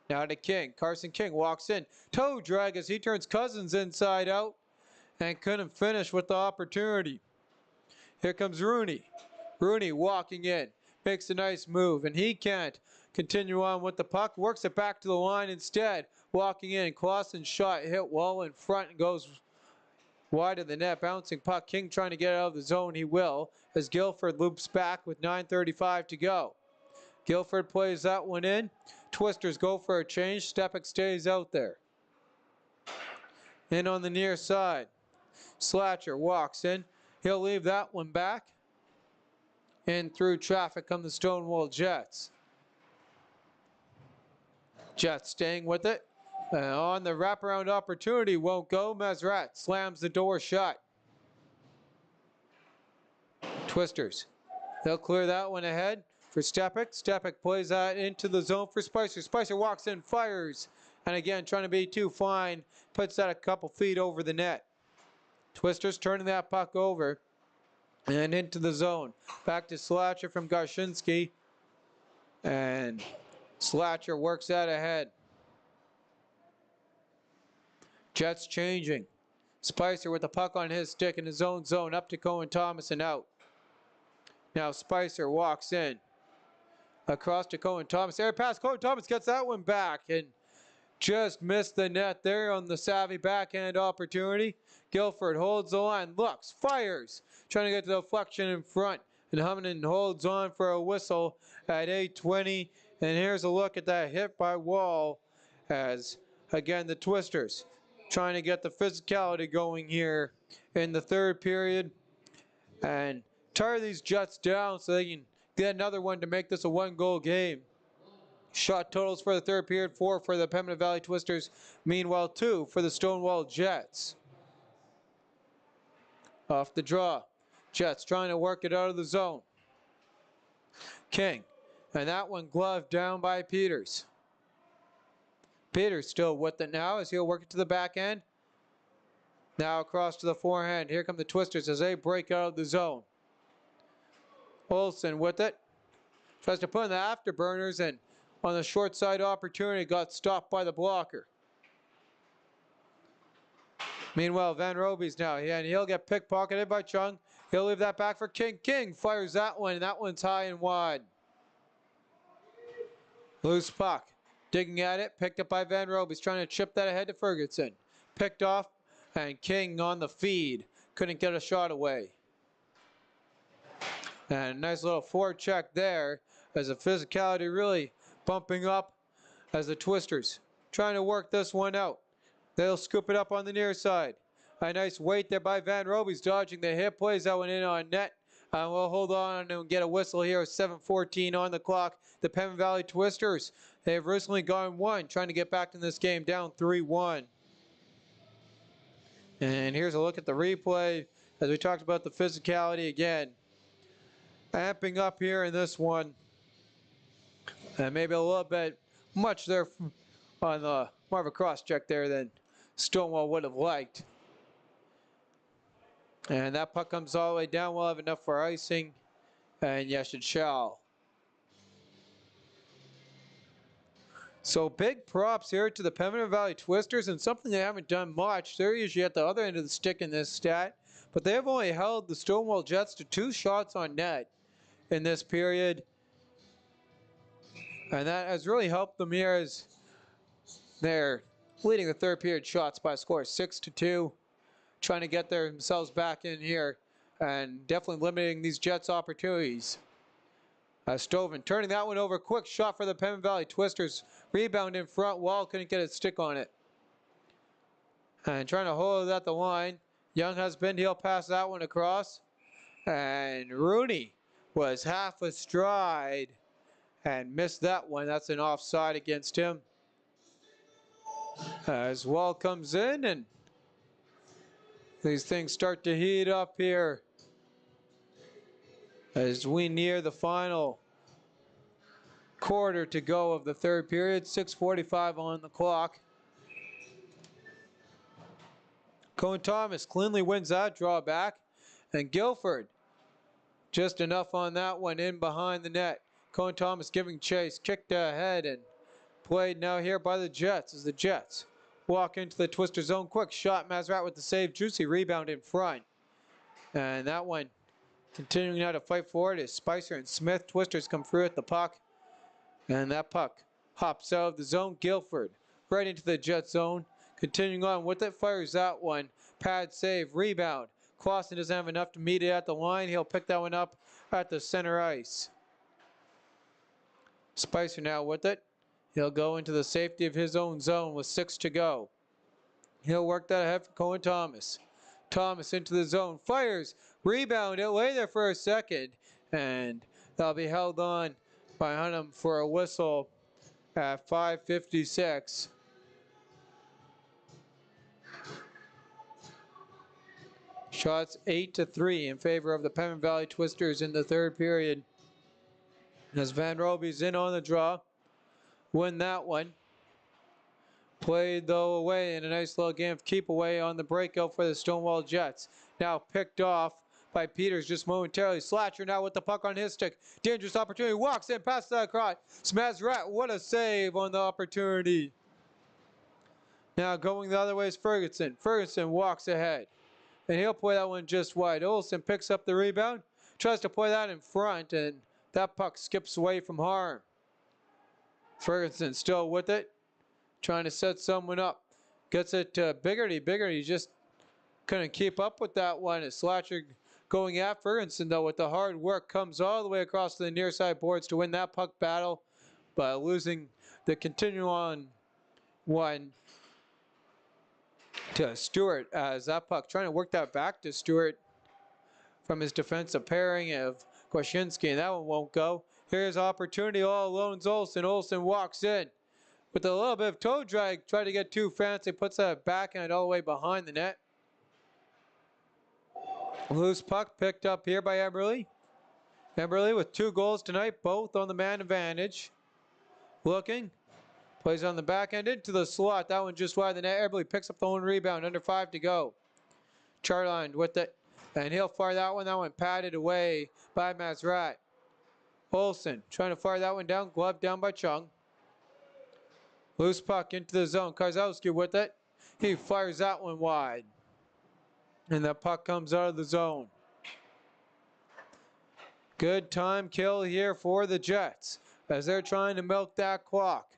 now to King. Carson King walks in. Toe drag as he turns Cousins inside out and couldn't finish with the opportunity. Here comes Rooney. Rooney walking in, makes a nice move, and he can't continue on with the puck. Works it back to the line instead. Walking in, Clausen's shot hit Wall in front and goes wide of the net. Bouncing puck. King trying to get out of the zone. He will as Guilford loops back with 9:35 to go. Guilford plays that one in. Twisters go for a change. Stepic stays out there. In on the near side. Slatcher walks in. He'll leave that one back. In through traffic come the Stonewall Jets. Jets staying with it. On the wraparound opportunity won't go. Mesrat slams the door shut. Twisters. They'll clear that one ahead for Stepic. Stepic plays that into the zone for Spicer. Spicer walks in, fires, and again trying to be too fine, puts that a couple feet over the net. Twisters turning that puck over and into the zone. Back to Slatcher from Garshinsky, and Slatcher works that ahead. Jets changing. Spicer with the puck on his stick in his own zone, up to Cohen Thomas and out. Now Spicer walks in. Across to Cohen Thomas. Air pass. Cohen Thomas gets that one back and just missed the net there on the savvy backhand opportunity. Guilford holds the line, looks, fires, trying to get the deflection in front. And Huminen holds on for a whistle at 8:20. And here's a look at that hit by Wall as, again, the Twisters trying to get the physicality going here in the third period and tire these Jets down so they can get another one to make this a one-goal game. Shot totals for the third period, 4 for the Pembina Valley Twisters. Meanwhile, 2 for the Stonewall Jets. Off the draw. Jets trying to work it out of the zone. King. And that one gloved down by Peters. Peters still with it now as he'll work it to the back end. Now across to the forehand. Here come the Twisters as they break out of the zone. Olsen with it. Tries to put in the afterburners, and on the short side opportunity got stopped by the blocker. Meanwhile, Van Roby's now, and he'll get pickpocketed by Chung. He'll leave that back for King. King fires that one, and that one's high and wide. Loose puck. Digging at it, picked up by Van Roby's trying to chip that ahead to Ferguson. Picked off, and King on the feed. Couldn't get a shot away. And a nice little forecheck there as the physicality really bumping up as the Twisters trying to work this one out. They'll scoop it up on the near side. A nice weight there by Van Roby's dodging the hit, plays that one in on net. We'll hold on and get a whistle here with 7:14 on the clock. The Pembina Valley Twisters, they have recently gone 1, trying to get back in this game down 3-1. And here's a look at the replay as we talked about the physicality again. Amping up here in this one. And maybe a little bit much there on the more of a cross check there than Stonewall would have liked. And that puck comes all the way down. We'll have enough for icing. And yes, it shall. So big props here to the Pembina Valley Twisters, and something they haven't done much. They're usually at the other end of the stick in this stat, but they have only held the Stonewall Jets to 2 shots on net in this period. And that has really helped them here as they're leading the third period shots by a score of 6-2, trying to get themselves back in here and definitely limiting these Jets' opportunities. Stoven turning that one over. Quick shot for the Pembina Valley Twisters. Rebound in front. Wall couldn't get a stick on it. And trying to hold it at the line. Young husband, he'll pass that one across. And Rooney was half a stride and missed that one. That's an offside against him. As Wall comes in, and these things start to heat up here as we near the final quarter to go of the third period. 6:45 on the clock. Cohen Thomas cleanly wins that drawback, and Guilford just enough on that one in behind the net. Cohen Thomas giving chase, kicked ahead and played now here by the Jets as the Jets walk into the Twister zone. Quick shot, Mazrat with the save. Juicy rebound in front, and that one continuing now to fight for it as Spicer and Smith. Twisters come through at the puck, and that puck hops out of the zone. Guilford right into the Jet zone. Continuing on with it, fires that one. Pad save, rebound. Clausen doesn't have enough to meet it at the line. He'll pick that one up at the center ice. Spicer now with it. He'll go into the safety of his own zone with 6 to go. He'll work that ahead for Cohen Thomas. Thomas into the zone, fires, rebound. It lay there for a second, and that'll be held on by Hunnam for a whistle at 5:56. Shots 8-3 in favor of the Pembina Valley Twisters in the third period. As Van Roby's in on the draw, win that one. Played though away in a nice little game of keep away on the breakout for the Stonewall Jets. Now picked off by Peters just momentarily. Slatcher now with the puck on his stick. Dangerous opportunity. Walks in, passes that across. Smazrat, what a save on the opportunity. Now going the other way is Ferguson. Ferguson walks ahead, and he'll play that one just wide. Olsen picks up the rebound. Tries to play that in front, and that puck skips away from harm. Ferguson still with it, trying to set someone up. Gets it to Biggerty. Biggerty just couldn't keep up with that one. As Slatcher going at Ferguson, though, with the hard work, comes all the way across to the near side boards to win that puck battle, but losing the continue on one to Stewart, as that puck trying to work that back to Stewart from his defensive pairing of Kwashinsky, and that one won't go. Here's opportunity all alone. Olsen. Olsen walks in with a little bit of toe drag. Try to get too fancy. Puts that backhand all the way behind the net. Loose puck picked up here by Eberle. Eberle with 2 goals tonight, both on the man advantage. Looking. Plays on the backhand into the slot. That one just wide the net. Eberle picks up the one rebound. Under 5 to go. Charline with it. And he'll fire that one. That one padded away by Mazrat. Olsen trying to fire that one down. Glove down by Chung. Loose puck into the zone. Karzowski with it. He fires that one wide. And the puck comes out of the zone. Good time kill here for the Jets as they're trying to milk that clock.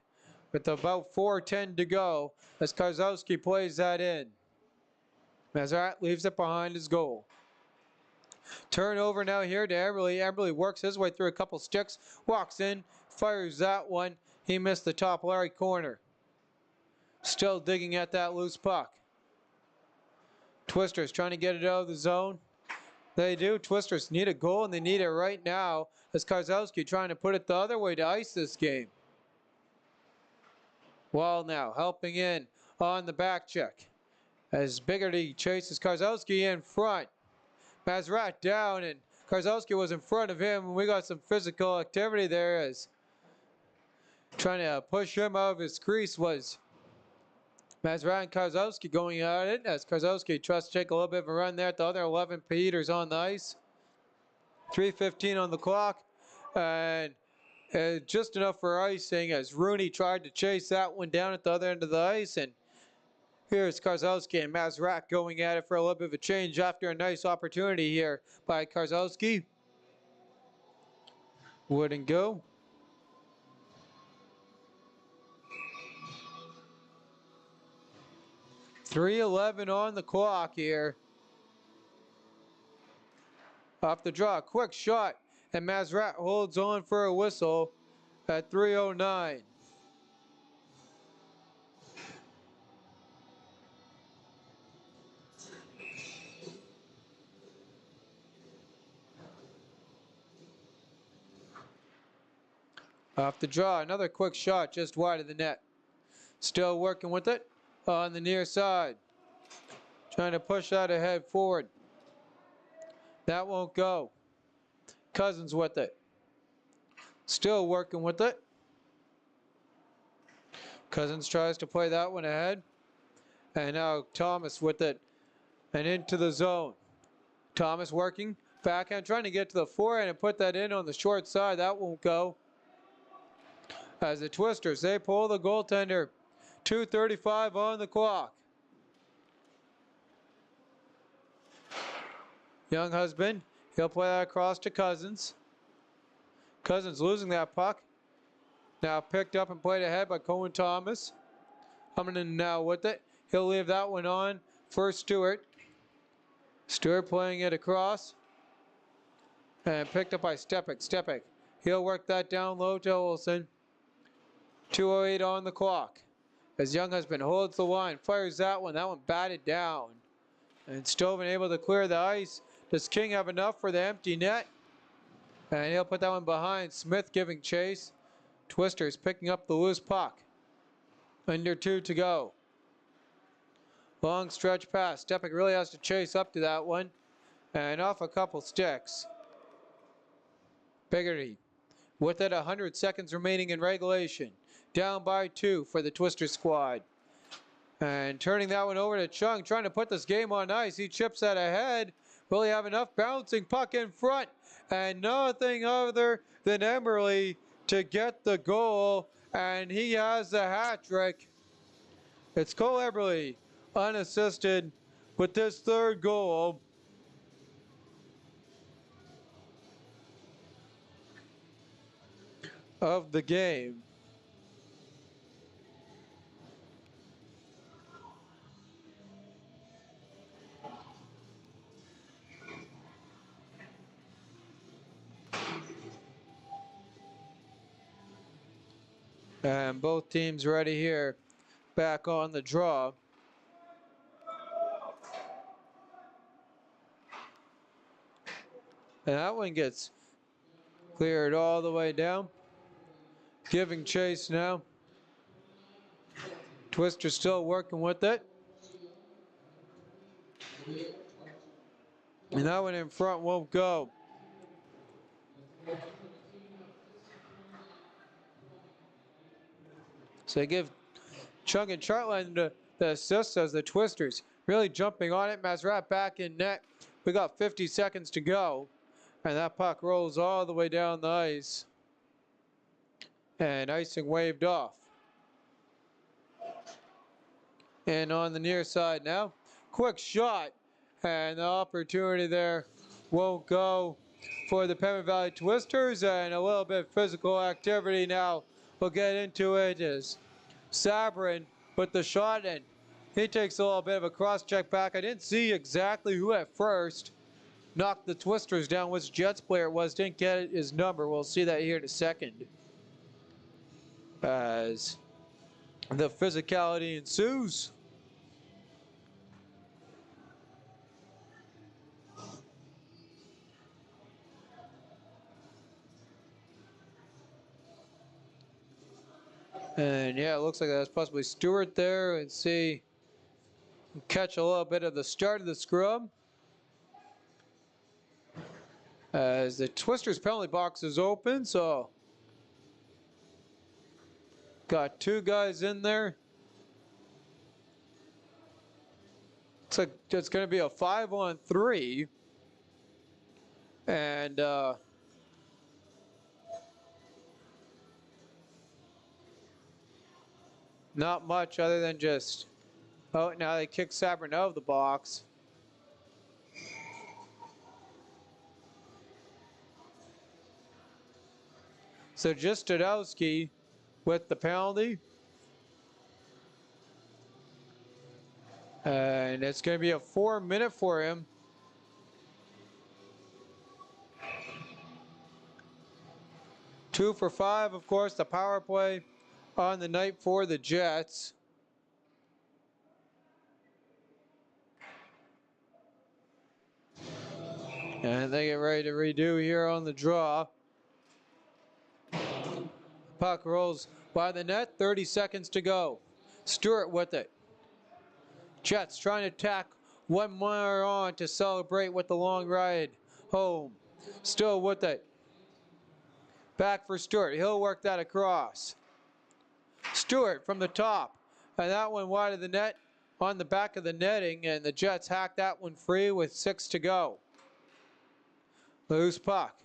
With about 4:10 to go as Karzowski plays that in. Mazrat leaves it behind his goal. Turnover now here to Eberle. Eberle works his way through a couple sticks. Walks in. Fires that one. He missed the top Larry corner. Still digging at that loose puck. Twisters trying to get it out of the zone. They do. Twisters need a goal, and they need it right now as Karzowski trying to put it the other way to ice this game. Wall now helping in on the back check as Biggerty chases Karzowski in front. Mazrat down, and Karzowski was in front of him, and we got some physical activity there as Trying to push him out of his crease was Mazrat and Karzowski going at it, as Karzowski tries to take a little bit of a run there at the other 11 Peters on the ice. 3:15 on the clock, and just enough for icing as Rooney tried to chase that one down at the other end of the ice. And here's Karzowski and Mazrat going at it for a little bit of a change after a nice opportunity here by Karzowski. Wouldn't go. .3:11 on the clock here. Off the draw, quick shot, and Mazrat holds on for a whistle at 3:09. Off the draw, another quick shot just wide of the net. Still working with it on the near side. Trying to push that ahead forward. That won't go. Cousins with it. Still working with it. Cousins tries to play that one ahead. And now Thomas with it and into the zone. Thomas working. Backhand trying to get to the forehand and put that in on the short side. That won't go. As the Twisters, they pull the goaltender. 2:35 on the clock. Young husband, he'll play that across to Cousins. Cousins losing that puck. Now picked up and played ahead by Cohen Thomas. Coming in now with it. He'll leave that one on for Stewart. Stewart playing it across. And picked up by Stepek. Stepek, he'll work that down low to Olsen. 2:08 on the clock. As Young husband holds the line, fires that one batted down. And Stoven able to clear the ice. Does King have enough for the empty net? And he'll put that one behind. Smith giving chase. Twisters picking up the loose puck. Under 2 to go. Long stretch pass. Stepek really has to chase up to that one. And off a couple sticks. Biggerty with it, 100 seconds remaining in regulation. Down by 2 for the Twister squad. And turning that one over to Chung, trying to put this game on ice. He chips that ahead. Will he have enough? Bouncing puck in front. And nothing other than Emerly to get the goal. And he has the hat trick. It's Cole Eberle unassisted with this third goal. Of the game. And both teams ready here, back on the draw. And that one gets cleared all the way down. Giving chase now. Twister still working with it. And that one in front won't go. So they give Chung and Chartline the assist as the Twisters really jumping on it. Mazrat back in net. We got 50 seconds to go. And that puck rolls all the way down the ice. And icing waved off. And on the near side now. Quick shot. And the opportunity there won't go for the Pembina Valley Twisters. And a little bit of physical activity now. We'll get into it as Sabrin with the shot. And he takes a little bit of a cross-check back. I didn't see exactly who at first knocked the Twisters down, which Jets player it was. Didn't get his number. We'll see that here in a second. As the physicality ensues. And yeah, it looks like that's possibly Stewart there. And see, catch a little bit of the start of the scrum. As the Twisters penalty box is open, so Got two guys in there. Looks like it's going to be a 5-on-3. And not much other than just, oh, now they kick Sabrin out of the box. So just Stadowski with the penalty. And it's going to be a 4-minute for him. Two for 5, of course, the power play on the night for the Jets. And they get ready to redo here on the draw. Puck rolls by the net, 30 seconds to go. Stewart with it. Jets trying to tack one more on to celebrate with the long ride home. Still with it. Back for Stewart. He'll work that across. Stewart from the top. And that one wide of the net on the back of the netting. And the Jets hack that one free with 6 to go. Loose puck.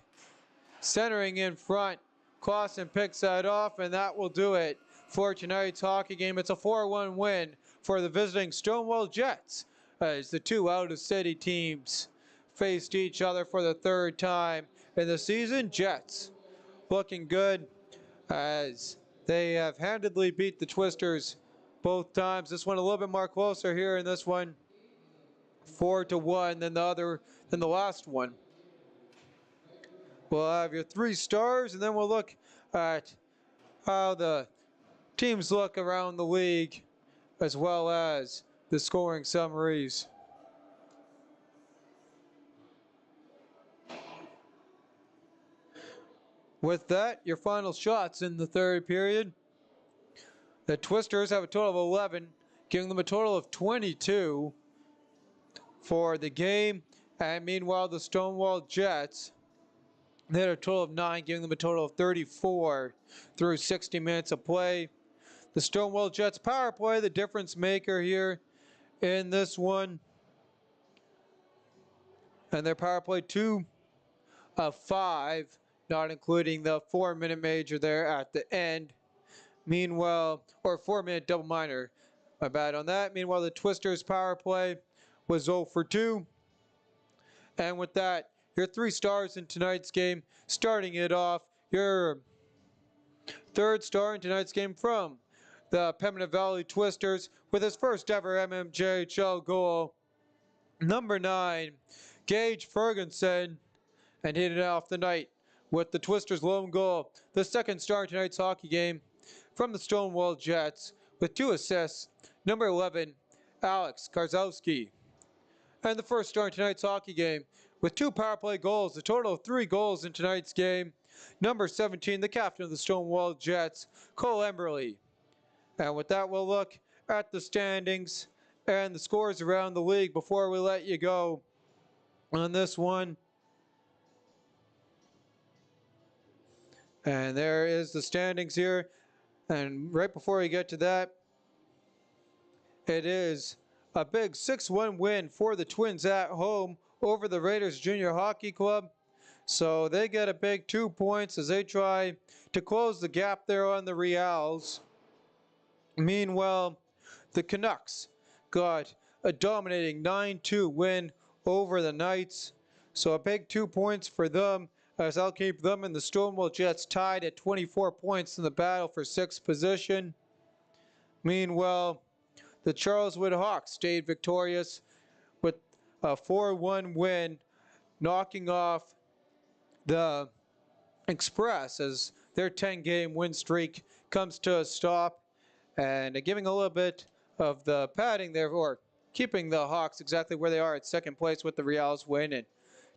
Centering in front. Clausen picks that off, and that will do it for tonight's hockey game. It's a 4-1 win for the visiting Stonewall Jets as the two out-of-city teams faced each other for the third time in the season. Jets looking good as they have handedly beat the Twisters both times. This one a little bit more closer here in this one, 4-1 than the last one. We'll have your 3 stars, and then we'll look at how the teams look around the league, as well as the scoring summaries. With that, your final shots in the third period. The Twisters have a total of 11, giving them a total of 22 for the game. And meanwhile, the Stonewall Jets, they had a total of 9, giving them a total of 34 through 60 minutes of play. The Stonewall Jets power play, the difference maker here in this one. And their power play 2 of 5, not including the 4-minute major there at the end. Meanwhile, or 4-minute double minor, my bad on that. Meanwhile, the Twisters power play was 0 for 2. And with that, your 3 stars in tonight's game, starting it off, your third star in tonight's game from the Pembina Valley Twisters with his first ever MMJHL goal, number 9, Gage Ferguson, and hit it off the night with the Twisters' lone goal. The second star in tonight's hockey game from the Stonewall Jets with 2 assists, number 11, Alex Karzowski. And the first star in tonight's hockey game with 2 power play goals, a total of 3 goals in tonight's game, number 17, the captain of the Stonewall Jets, Cole Emberley. And with that, we'll look at the standings and the scores around the league before we let you go on this one. And there is the standings here. And right before we get to that, it is a big 6-1 win for the Twins at home over the Raiders Junior Hockey Club. So they get a big 2 points as they try to close the gap there on the Reals. Meanwhile, the Canucks got a dominating 9-2 win over the Knights. So a big 2 points for them, as I'll keep them and the Stonewall Jets tied at 24 points in the battle for 6th position. Meanwhile, the Charleswood Hawks stayed victorious with a 4-1 win, knocking off the Express as their 10-game win streak comes to a stop, and giving a little bit of the padding there, or keeping the Hawks exactly where they are at second place with the Reals win, and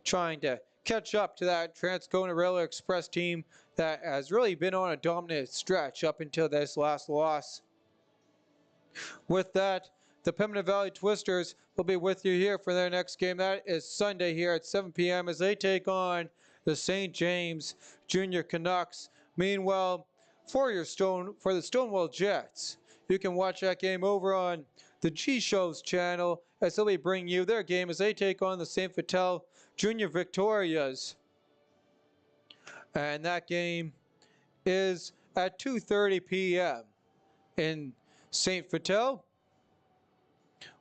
trying to catch up to that Transcona Railway Express team that has really been on a dominant stretch up until this last loss. With that, the Pembina Valley Twisters will be with you here for their next game. That is Sunday here at 7 p.m. as they take on the St. James Junior Canucks. Meanwhile, for the Stonewall Jets. You can watch that game over on the G Show's channel as they'll be bringing you their game as they take on the St. Vital Junior Victorias. And that game is at 2:30 p.m. in St. Vital.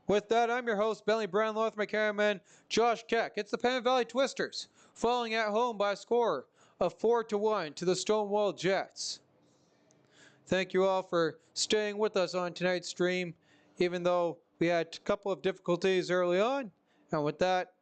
With that, I'm your host, Bentley Brownlow, with my cameraman, Josh Keck. It's the Penn Valley Twisters, falling at home by a score of 4-1 to the Stonewall Jets. Thank you all for staying with us on tonight's stream, even though we had a couple of difficulties early on. And with that,